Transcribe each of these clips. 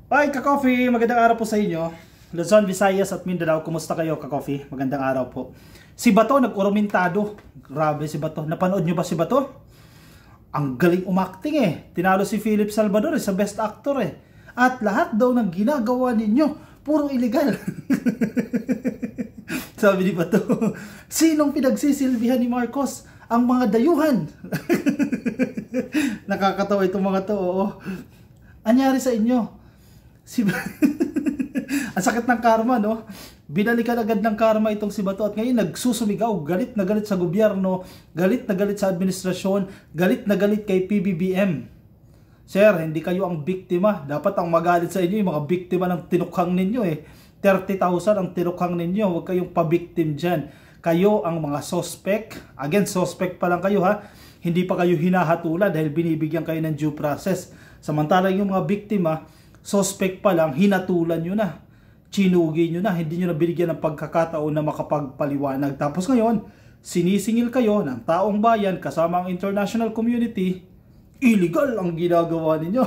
Hi, ka-coffee! Magandang araw po sa inyo. Luzon, Visayas at Mindanao, kumusta kayo, ka-coffee? Magandang araw po. Si Bato, nag-oromentado. Grabe si Bato. Napanood nyo ba si Bato? Ang galing umakting eh. Tinalo si Philip Salvador sa best actor eh. At lahat daw ng ginagawa ninyo, puro illegal. Sabi ni Bato, sinong pinagsisilbihan ni Marcos? Ang mga dayuhan. Nakakatawa itong mga to, oo. Anyari sa inyo? Ang sakit ng karma, no? Binalikan agad ng karma itong si Bato at ngayon nagsusumigaw, galit na galit sa gobyerno, galit na galit sa administrasyon, galit na galit kay PBBM. Sir, hindi kayo ang biktima. Dapat ang magalit sa inyo yung mga biktima ng tinukhang ninyo eh. 30,000 ang tinukhang ninyo. Huwag kayong pabiktim dyan. Kayo ang mga suspect. Again, suspect pa lang kayo ha. Hindi pa kayo hinahatulan dahil binibigyan kayo ng due process. Samantalang yung mga biktima, suspect pa lang, hinatulan nyo na. Chinugi nyo na. Hindi nyo na binigyan ng pagkakataon na makapagpaliwanag. Tapos ngayon, sinisingil kayo ng taong bayan kasama ang international community. Illegal ang ginagawa ninyo.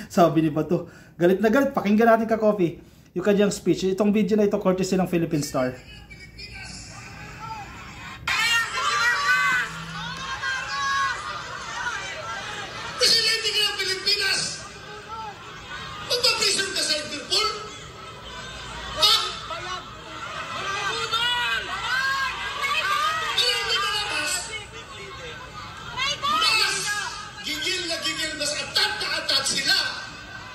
Sabi ni Bato. Galit na galit. Pakinggan natin ka-coffee yung kanyang speech. Itong video na ito, courtesy ng Philippine Star. Sila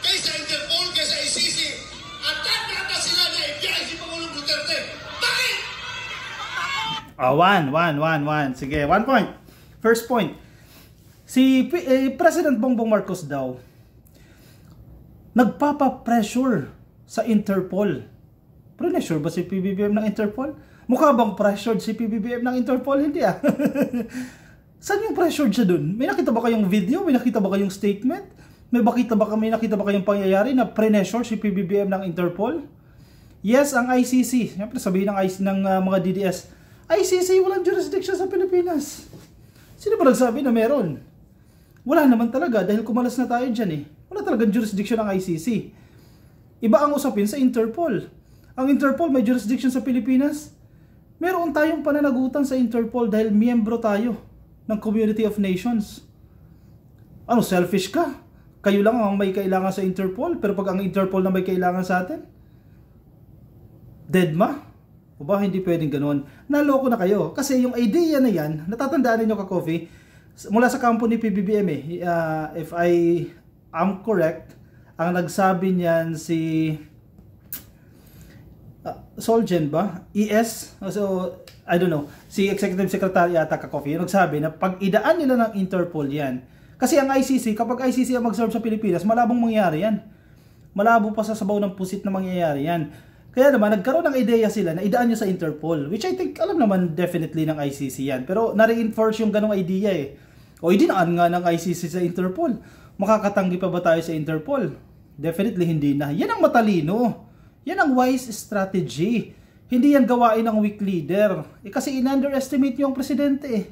kaysa Interpol, kaysa ICC, atat na atat sila na ibiyahe si Pangulong Duterte. Bakit? One. Sige, 1 point. First point. Si President Bongbong Marcos daw nagpapa-pressure sa Interpol. Pressure ba si PBBM ng Interpol? Mukha bang pressured si PBBM ng Interpol? Hindi ah. Saan yung pressured siya dun? May nakita ba kayong video? May nakita ba kayong statement? May nakita ba kayong pangyayari na pressure si PBBM ng Interpol? Yes, ang ICC. Siyempre sabihin ng mga DDS, ICC walang jurisdiction sa Pilipinas. Sino ba nagsabi na meron? Wala naman talaga dahil kumalas na tayo dyan eh. Wala talagang jurisdiction ng ICC. Iba ang usapin sa Interpol. Ang Interpol may jurisdiction sa Pilipinas. Meron tayong pananagutan sa Interpol dahil miyembro tayo ng Community of Nations. Ano, selfish ka? Kayo lang ang may kailangan sa Interpol, pero pag ang Interpol na may kailangan sa atin, dead ma? O ba, hindi pwedeng ganun. Naloko na kayo. Kasi yung idea na yan, natatandaan ninyo ka-coffee, mula sa kampo ni PBBM eh. If I am correct, ang nagsabi niyan si Solgen ba? ES? So, I don't know. Si Executive Secretary ata ka-coffee, yung nagsabi na pag idaan nila ng Interpol yan, kasi ang ICC, kapag ICC ang mag-serve sa Pilipinas, malabong mangyayari yan. Malabo pa sa sabaw ng pusit na mangyayari yan. Kaya naman, nagkaroon ng ideya sila na idaan nyo sa Interpol. Which I think, alam naman definitely ng ICC yan. Pero na-reinforce yung ganong idea eh. O idinaan nga ng ICC sa Interpol. Makakatanggi pa ba tayo sa Interpol? Definitely hindi na. Yan ang matalino. Yan ang wise strategy. Hindi yan gawain ng weak leader. Kasi in-underestimate nyo ang presidente eh.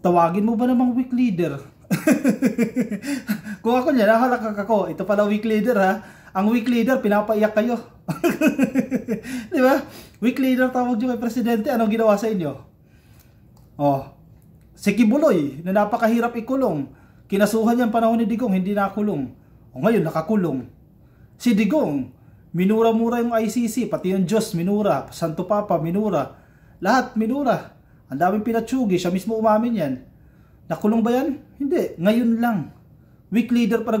Tawagin mo ba namang weak leader? Kung ako niya, nakalakak ako. Ito pala weak leader ha. Ang weak leader, pinapaiyak kayo. Di ba? Weak leader tawag nyo kay presidente. Anong ginawa sa inyo? Oh, si Kibuloy, na napakahirap ikulong. Kinasuhan niya ang panahon ni Digong, hindi nakulong. O ngayon, nakakulong. Si Digong, minura-mura yung ICC, pati yung Diyos, minura. Santo Papa, minura. Lahat, minura. Ang daming pinatsugi, siya mismo umamin yan. Nakulong ba yan? Hindi, ngayon lang. Weak leader pa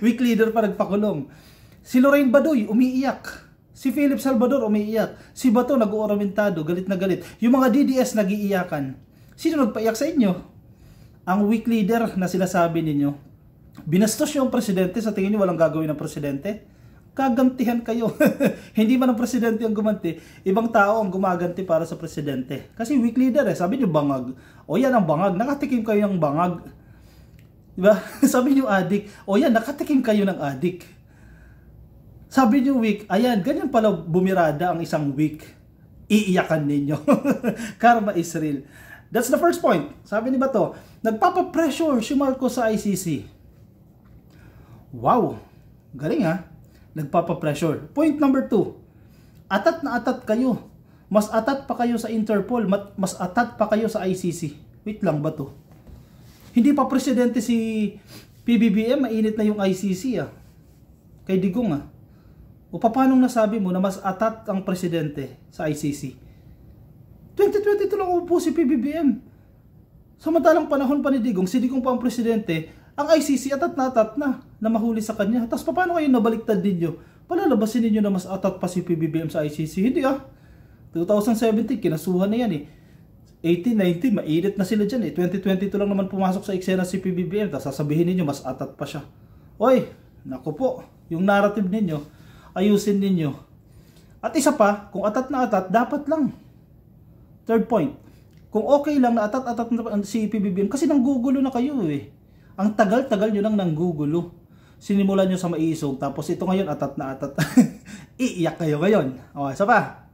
Weak leader pa nagpakulong. Si Lorraine Baduy, umiiyak. Si Philip Salvador, umiiyak. Si Bato, nag-uuramentado, galit na galit. Yung mga DDS, nag-iiyakan. Sino nagpaiyak sa inyo? Ang weak leader na sinasabi ninyo. Binastos yung presidente, sa tingin niyo walang gagawin ng presidente? Kagantihan kayo. Hindi man ang presidente ang gumanti, ibang tao ang gumaganti para sa presidente. Kasi weak leader eh, sabi niyo bangag. O yan ang bangag, nakatikim kayo ng bangag. Diba? Sabi niyo adik. O yan, nakatikim kayo ng adik. Sabi niyo weak, ayan, ganyan pala bumirada ang isang weak. Iiyakan ninyo. Karma is real. That's the first point. Sabi ni Bato, nagpapa-pressure si Marcos sa ICC. Wow, galing ha. Nagpapapressure. Point number 2. Atat na atat kayo. Mas atat pa kayo sa Interpol, mas atat pa kayo sa ICC. Wait lang ba to? Hindi pa presidente si PBBM, mainit na yung ICC ah. Kay Digong ah. O paano nasabi mo na mas atat ang presidente sa ICC? 2022 lang upo si PBBM. Samantalang panahon pa ni Digong, si Digong pa ang presidente, ang ICC atat na mahuli sa kanya. Tapos paano kayo nabaliktad ninyo? Palalabasin ninyo na mas atat pa si PBBM sa ICC? Hindi ah. 2017, kinasuhan na yan eh. 18, 19, mainit na sila dyan eh. 2022 lang naman pumasok sa eksena si PBBM. Tapos sasabihin ninyo, mas atat pa siya. Oy, naku po, yung narrative ninyo, ayusin ninyo. At isa pa, kung atat na atat, dapat lang. Third point, kung okay lang na atat-atat na si PBBM, kasi nanggugulo na kayo eh. Ang tagal-tagal nyo nang nanggugulo. Sinimulan nyo sa maisog, tapos ito ngayon, atat na atat. Iiyak kayo ngayon. O, isa pa.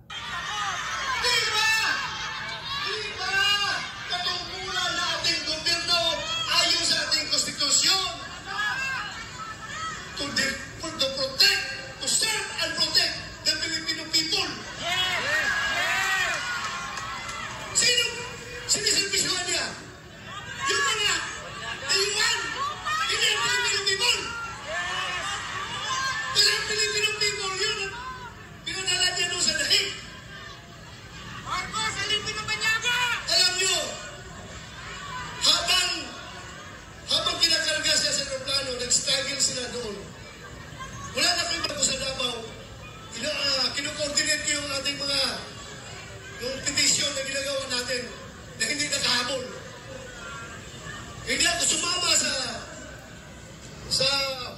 Nag-struggle sila doon. Wala na kayo bago sa Davao. Kino-coordinate ko yung ating mga yung petition na ginagawa natin na hindi nakahabol. Hindi ako sumama sa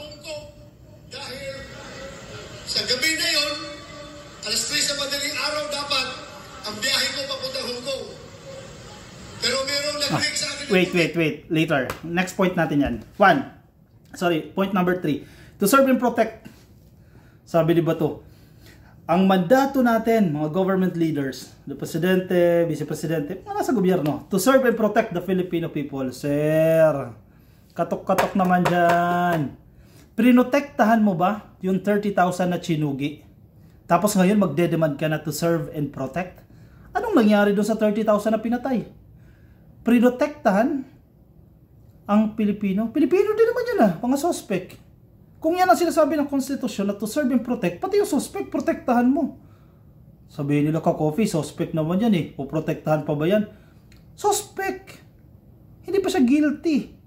Hong Kong dahil sa gabi na yon, alas 3 sa madaling araw dapat ang biyahe ko papunta Hong Kong. Pero merong nag-break sa akin. Wait. Later. Next point natin yan. Point number 3. To serve and protect. Sabi ni Bato, ang mandato natin, mga government leaders, the presidente, vice-presidente, mga nasa gobyerno, to serve and protect the Filipino people. Sir, katok-katok naman dyan. Prinotektahan mo ba yung 30,000 na chinugi? Tapos ngayon magde-demand ka na to serve and protect? Anong nangyari doon sa 30,000 na pinatay? Prinotektahan ang Pilipino. Pilipino din naman yan mga suspect. Kung yan ang sinasabi ng konstitusyon na to serve and protect, pati yung suspect, protektahan mo. Sabihin nila ka-coffee, suspect naman yan eh. O protektahan pa ba yan? Suspect! Hindi pa siya guilty.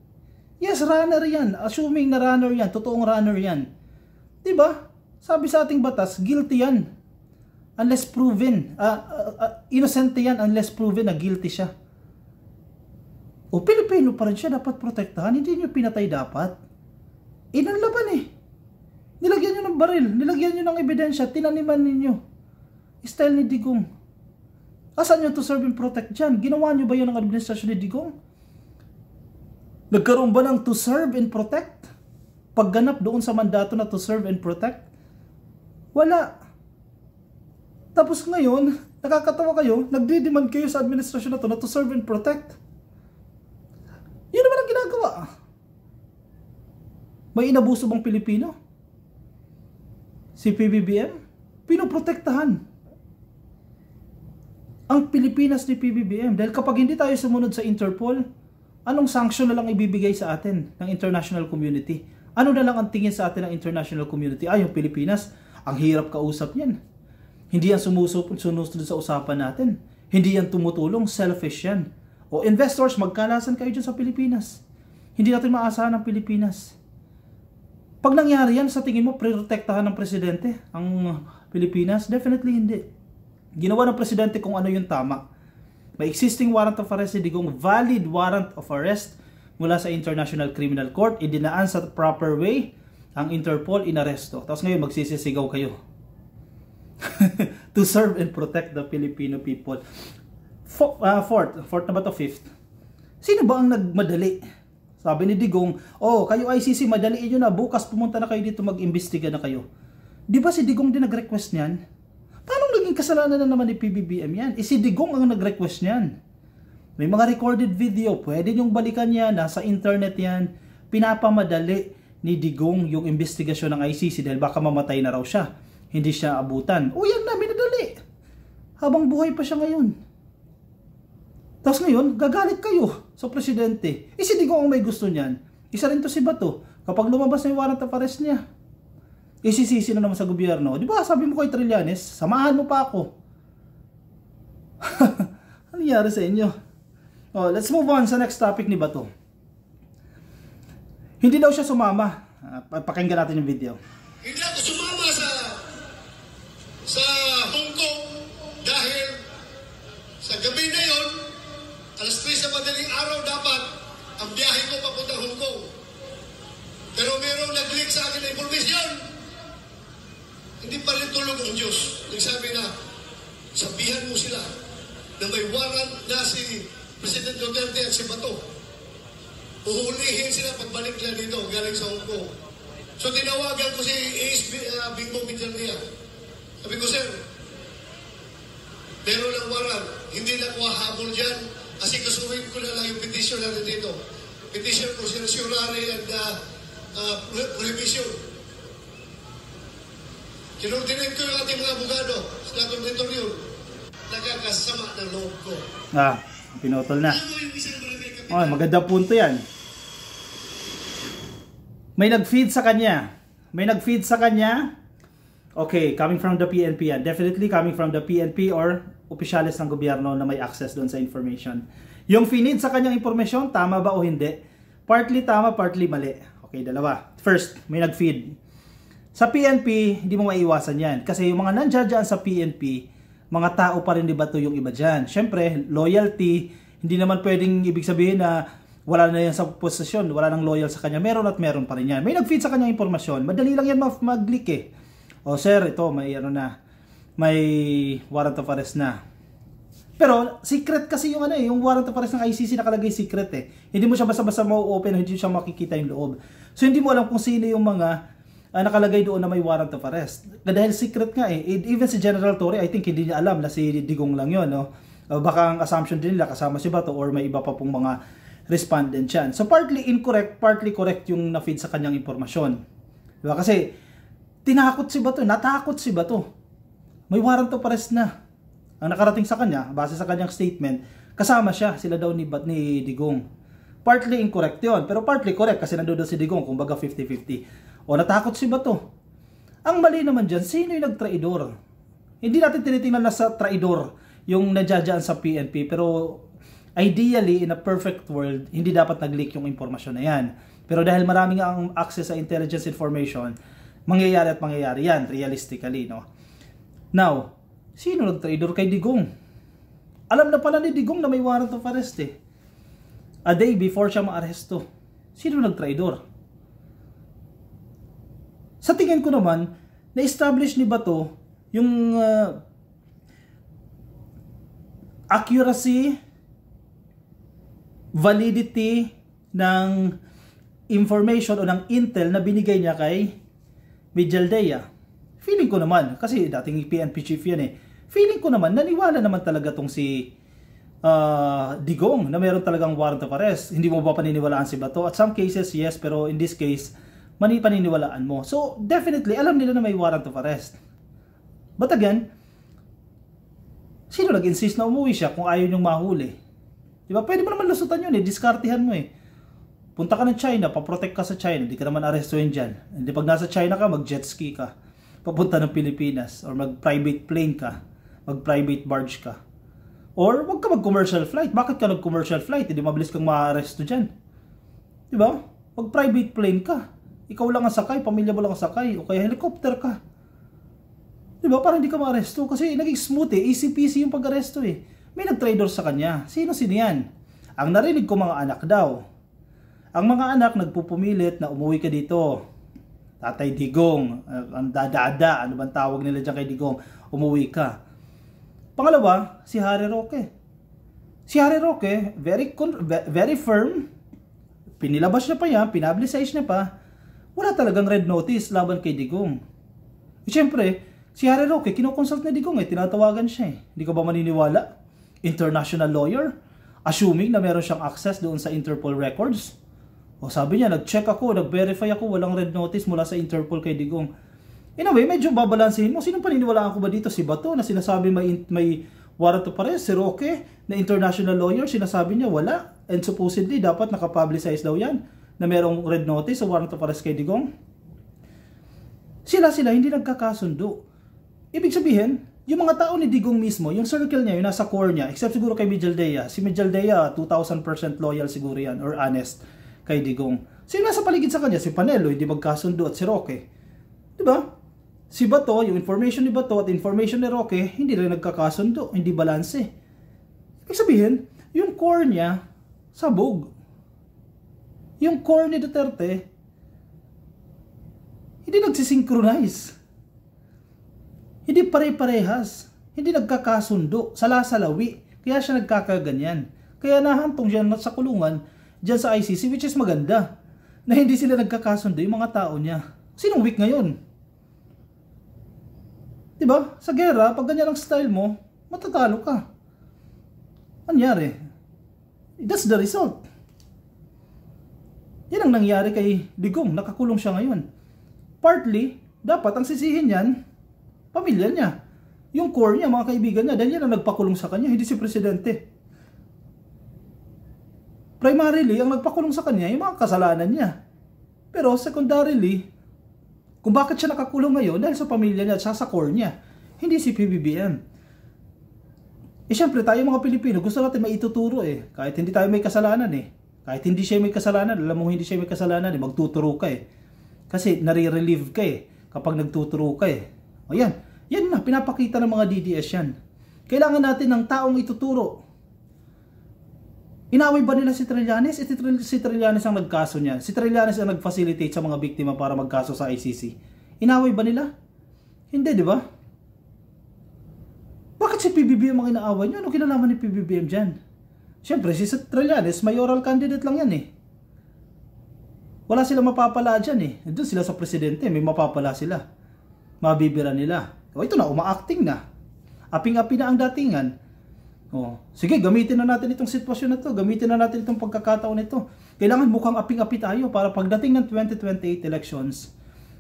Yes, runner yan. Assuming na runner yan, totoong runner yan. Diba? Sabi sa ating batas, guilty yan. Unless proven. Innocent yan unless proven na guilty siya. O Pilipino pa rin siya, dapat protektahan. Hindi nyo pinatay dapat. Inanlaban eh. Nilagyan nyo ng baril, nilagyan nyo ng ebidensya, tinaniman ninyo. Style ni Digong. Asan nyo to serve and protect dyan? Ginawa nyo ba yun ng administrasyon ni Digong? Nagkaroon ba ng to serve and protect? Pagganap doon sa mandato na to serve and protect? Wala. Tapos ngayon, nakakatawa kayo, nagdi-demand kayo sa administrasyon na to serve and protect. Yun naman ang ginagawa. May inabuso bang Pilipino? Si PBBM? Pinoprotektahan ang Pilipinas ni PBBM. Dahil kapag hindi tayo sumunod sa Interpol, anong sanction na lang ibibigay sa atin ng international community? Ano na lang ang tingin sa atin ng international community? Yung Pilipinas, ang hirap kausap yan. Hindi yan sumusunod sa usapan natin. Hindi yan tumutulong, selfish yan. O investors, magkalasan kayo dyan sa Pilipinas. Hindi natin maasahan ang Pilipinas. Pag nangyari yan, sa tingin mo, protektahan ng presidente ang Pilipinas? Definitely hindi. Ginawa ng presidente kung ano yung tama. May existing warrant of arrest, Digong valid warrant of arrest mula sa International Criminal Court, idinaan sa proper way, ang Interpol inaresto. Tapos ngayon magsisisigaw kayo. To serve and protect the Filipino people. Fourth na ba to? Fifth. Sino ba ang nagmadali? Sabi ni Digong, kayo ICC, madaliin nyo na. Bukas pumunta na kayo dito, mag-imbestiga na kayo. Di ba si Digong din nag-request niyan? Paano naging kasalanan na naman ni PBBM yan? Si Digong ang nag-request niyan. May mga recorded video, pwede nyong balikan yan, nasa internet yan. Pinapamadali ni Digong yung investigasyon ng ICC dahil baka mamatay na raw siya. Hindi siya abutan. O yan na, minadali. Habang buhay pa siya ngayon. Tapos ngayon, gagalit kayo sa presidente. Si Digong ang may gusto niyan. Isa rin to si Bato. Kapag lumabas na yung warrant of arrest niya, isisisi na naman sa gobyerno. Di ba sabi mo kay Trillanes, samahan mo pa ako. Ano nangyari sa inyo? Oh, let's move on sa next topic ni Bato. Hindi daw siya sumama. Pakinggan natin yung video. Hindi ako sumama sa Hong Kong dahil sa gabi na yon, alas 3 sa madaling araw dapat ang biyahe ko papunta Hong Kong. Pero merong nag-leak sa akin na informasyon. Hindi pa rin tulog ang Diyos. Nagsabi na, sabihan mo sila na may warrant na si President Duterte at si Bato. Uhulihin sila pagbalik nila dito galing sa Hong Kong. So tinawagan ko si AS Bingo Villarreal. Sabi ko, sir, meron ng warrant. Hindi na ko hahabol dyan. Kasi kasuhin ko na lang yung petition natin dito. Petition for certiorari and prohibition. Kinordinate ko yung ating mga abogado sa laboratorio. Nagkakasama ng loob ko. Pinotol na. Oh, maganda punto yan. May nag-feed sa kanya. Okay, coming from the PNP yan. Definitely coming from the PNP or opisyalis ng gobyerno na may access doon sa information. Yung feed sa kanyang informasyon, tama ba o hindi? Partly tama, partly mali. Okay, dalawa. First, may nag-feed. Sa PNP, hindi mo maiiwasan yan. Kasi yung mga nandiyan sa PNP, mga tao pa rin di ba to yung iba dyan. Siyempre, loyalty, hindi naman pwedeng ibig sabihin na wala na yan sa posisyon, wala nang loyal sa kanya. Meron at meron pa rin yan. May nag-feed sa kanyang impormasyon. Madali lang yan mag-leak eh. O sir, ito, may warrant of arrest na. Pero, secret kasi yung yung warrant of arrest ng ICC nakalagay secret eh. Hindi mo siya basta-basta ma-open, hindi mo siya makikita yung loob. So, hindi mo alam kung sino yung mga nakalagay doon na may warrant of arrest. Dahil secret nga eh. Even si General Torre, I think hindi niya alam na si Digong lang yun. No? Baka ang assumption din nila kasama si Bato or may iba pa pong mga respondent yan. So partly incorrect, partly correct yung na-feed sa kanyang impormasyon. Diba? Kasi natakot si Bato. May warrant of arrest na. Ang nakarating sa kanya, base sa kanyang statement, kasama siya, sila daw ni Digong. Partly incorrect yun, pero partly correct kasi nandoon si Digong, kumbaga 50-50. O natakot si Bato. Ang mali naman dyan, sino yung nag-traidor? Hindi natin tinitingnan na sa traidor yung nadjadjaan sa PNP, pero ideally, in a perfect world, hindi dapat nag-leak yung impormasyon na yan. Pero dahil marami nga ang access sa intelligence information, mangyayari yan, realistically, no? Now, sino nag-traidor kay Digong? Alam na pala ni Digong na may warrant of arrest eh. A day before siya ma-aresto. Sino nag-traidor? Sa tingin ko naman, na-establish ni Bato yung accuracy, validity ng information o ng intel na binigay niya kay Mijaldea. Feeling ko naman, kasi dating PNP chief yan eh, feeling ko naman, naniwala naman talaga tong si Digong na meron talagang warrant of arrest. Hindi mo ba paniniwalaan si Bato? At some cases, yes, pero in this case, paniniwalaan mo. So, definitely, alam nila na may warrant of arrest. But again, sino nag-insist na umuwi siya kung ayaw niyong mahuli? Diba? Pwede mo naman lusutan yun eh. Diskartihan mo eh. Punta ka ng China, paprotect ka sa China. Hindi ka naman arestuhin dyan. Hindi pag nasa China ka, mag-jet ski ka. Papunta ng Pilipinas. Or mag-private plane ka. Mag-private barge ka. Or wag ka mag-commercial flight. Bakit ka nag-commercial flight? Hindi mabilis kang ma-aresto dyan. Diba? Mag-private plane ka. Ikaw lang ang sakay, pamilya mo lang ang sakay. O kaya helicopter ka. Diba? Para hindi ka ma-aresto. Kasi naging smooth eh. Easy peasy yung pag-aresto eh. May nag-traidor sa kanya. Sino yan? Ang narinig ko mga anak daw. Ang mga anak nagpupumilit na umuwi ka dito. Tatay Digong, ang dada, ano bang tawag nila dyan kay Digong, umuwi ka. Pangalawa, si Harry Roque. Si Harry Roque, very firm. Pinilabas niya pa yan, pinablicize niya pa. Wala talagang red notice laban kay Digong. Siyempre, si Harry Roque, kinokonsult na Digong eh, tinatawagan siya eh. Hindi ka ba maniniwala? International lawyer, assuming na meron siyang access doon sa Interpol records. O sabi niya, nag-check ako, nag-verify ako, walang red notice mula sa Interpol kay Digong. In a way, medyo babalansehin mo. Sinong paniniwalaan ko ba dito? Si Bato na sinasabi may warrant of arrest, si Roque na international lawyer, sinasabi niya wala. And supposedly, dapat nakapublicize daw yan na merong red notice o warrant of arrest kay Digong. Sila hindi nagkakasundo. Ibig sabihin, yung mga tao ni Digong mismo, yung circle niya, yung nasa core niya, except siguro kay Mijaldea. Si Mijaldea, 2,000% loyal siguro yan, or honest kay Digong. Sino nasa paligid sa kanya? Si Panelo, hindi magkasundo, at si Roque. Diba? Si Bato, yung information ni Bato at information ni Roque, hindi rin nagkakasundo, hindi balanse. Ibig sabihin, yung core niya, sabog. Yung core ni Duterte, hindi nagsisynchronize. Hindi pare-parehas. Hindi nagkakasundo. Sala-salawi. Kaya siya nagkakaganyan. Kaya nahantong siya sa kulungan dyan sa ICC, which is maganda. Na hindi sila nagkakasundo yung mga tao niya. Sinong weak ngayon? Diba? Sa gera, pag ganyan ang style mo, matatalo ka. Anyari? That's the result. Yan ang nangyari kay Digong. Nakakulong siya ngayon. Partly, dapat ang sisihin yan, pamilya niya. Yung core niya, mga kaibigan niya, dahil yan ang nagpakulong sa kanya, hindi si Presidente. Primarily, ang nagpakulong sa kanya, yung mga kasalanan niya. Pero secondarily, kung bakit siya nakakulong ngayon, dahil sa pamilya niya at sa core niya, hindi si PBBM. Siyempre, tayo mga Pilipino, gusto natin maituturo kahit hindi tayo may kasalanan Kahit hindi siya may kasalanan, alam mo hindi siya may kasalanan magtuturo ka Kasi nare-relieve ka kapag nagtuturo ka O yan na, pinapakita ng mga DDS yan. Kailangan natin ng taong ituturo. Inaway ba nila si Trillanes? Si Trillanes ang nagkaso niya. Si Trillanes ang nag-facilitate sa mga biktima para magkaso sa ICC. Inaway ba nila? Hindi, di ba? Bakit si PBBM ang inaaway niyo? Ano kinalaman ni PBBM dyan? Siyempre, si Trillanes, mayoral candidate lang yan Wala silang mapapala dyan Doon sila sa presidente, may mapapala sila. Mabibira nila. O ito na, uma-acting na. Aping-api na ang datingan. Sige, gamitin na natin itong sitwasyon na to. Gamitin na natin itong pagkakataon nito. Kailangan mukhang aping-api tayo para pagdating ng 2028 elections,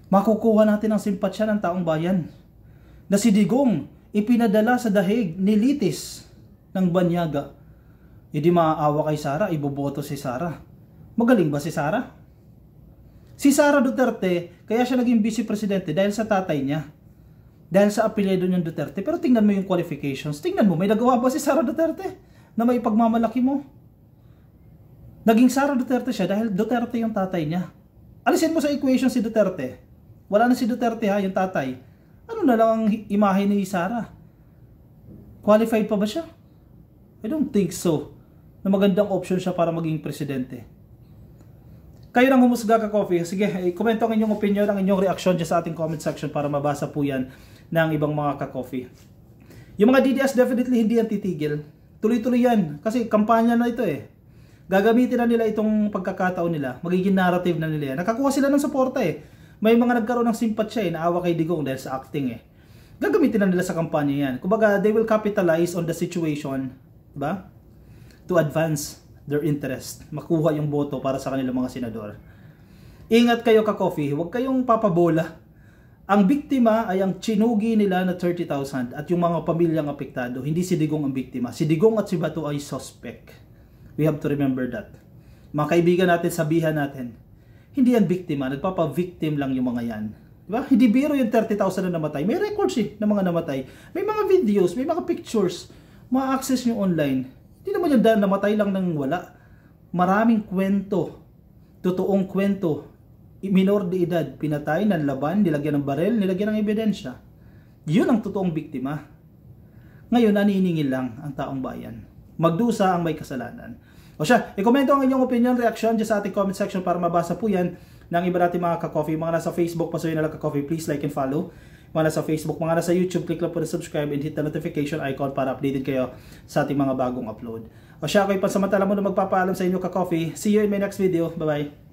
makukuha natin ang simpatsya ng taong bayan. Na si Digong, ipinadala sa dahig ni Litis ng Banyaga. Hindi maaawa kay Sara, iboboto si Sara. Magaling ba si Sara? Si Sara Duterte, kaya siya naging vice presidente dahil sa tatay niya. Dahil sa apelyido niyang Duterte. Pero tingnan mo yung qualifications. Tingnan mo, may nagawa ba si Sara Duterte na may pagmamalaki mo? Naging Sara Duterte siya dahil Duterte yung tatay niya. Alisin mo sa equation si Duterte. Wala na si Duterte yung tatay. Ano na lang ang imahe ni Sara? Qualified pa ba siya? I don't think so. Na magandang option siya para maging presidente. Kayo nang humusga ka, Coffee. Sige, komento ang inyong opinion, ang inyong reaction dyan sa ating comment section para mabasa po yan ng ibang mga ka-coffee. Yung mga DDS definitely hindi yan titigil. Tuloy-tuloy yan. Kasi kampanya na ito Gagamitin na nila itong pagkakataon nila. Magiging narrative na nila yan. Nakakuha sila ng suporta May mga nagkaroon ng simpatsya naawa kay Digong dahil sa acting Gagamitin na nila sa kampanya yan. Kumbaga, they will capitalize on the situation, diba? To advance their interest, makuha yung boto para sa kanilang mga senador. Ingat kayo ka-coffee, huwag kayong papabola. Ang biktima ay ang chinugi nila na 30,000 at yung mga pamilyang apektado. Hindi si Digong ang biktima. Si Digong at si Bato ay suspect. We have to remember that. Mga kaibigan natin, sabihan natin, hindi yan biktima, nagpapa-victim lang yung mga yan. Diba? Hindi biro yung 30,000 na namatay. May records na mga namatay. May mga videos, may mga pictures, ma-access nyo online. Hindi naman yung namatay lang ng wala. Maraming kwento, totoong kwento. Minor de edad, pinatay, nanlaban, nilagyan ng barel, nilagyan ng ebidensya. Yun ang totoong biktima. Ngayon, naniningil lang ang taong bayan. Magdusa ang may kasalanan. O siya, i-komento ang inyong opinion, reaction dyan sa ating comment section para mabasa po yan ng iba natin mga ka-coffee. Mga nasa Facebook, pasuyin na lang ka-coffee, please like and follow. Mga nasa Facebook, mga nasa YouTube, click lang po na subscribe and hit the notification icon para updated kayo sa ating mga bagong upload. O siya, ako'y pansamantala mo na magpapaalam sa inyo ka-coffee. See you in my next video. Bye-bye.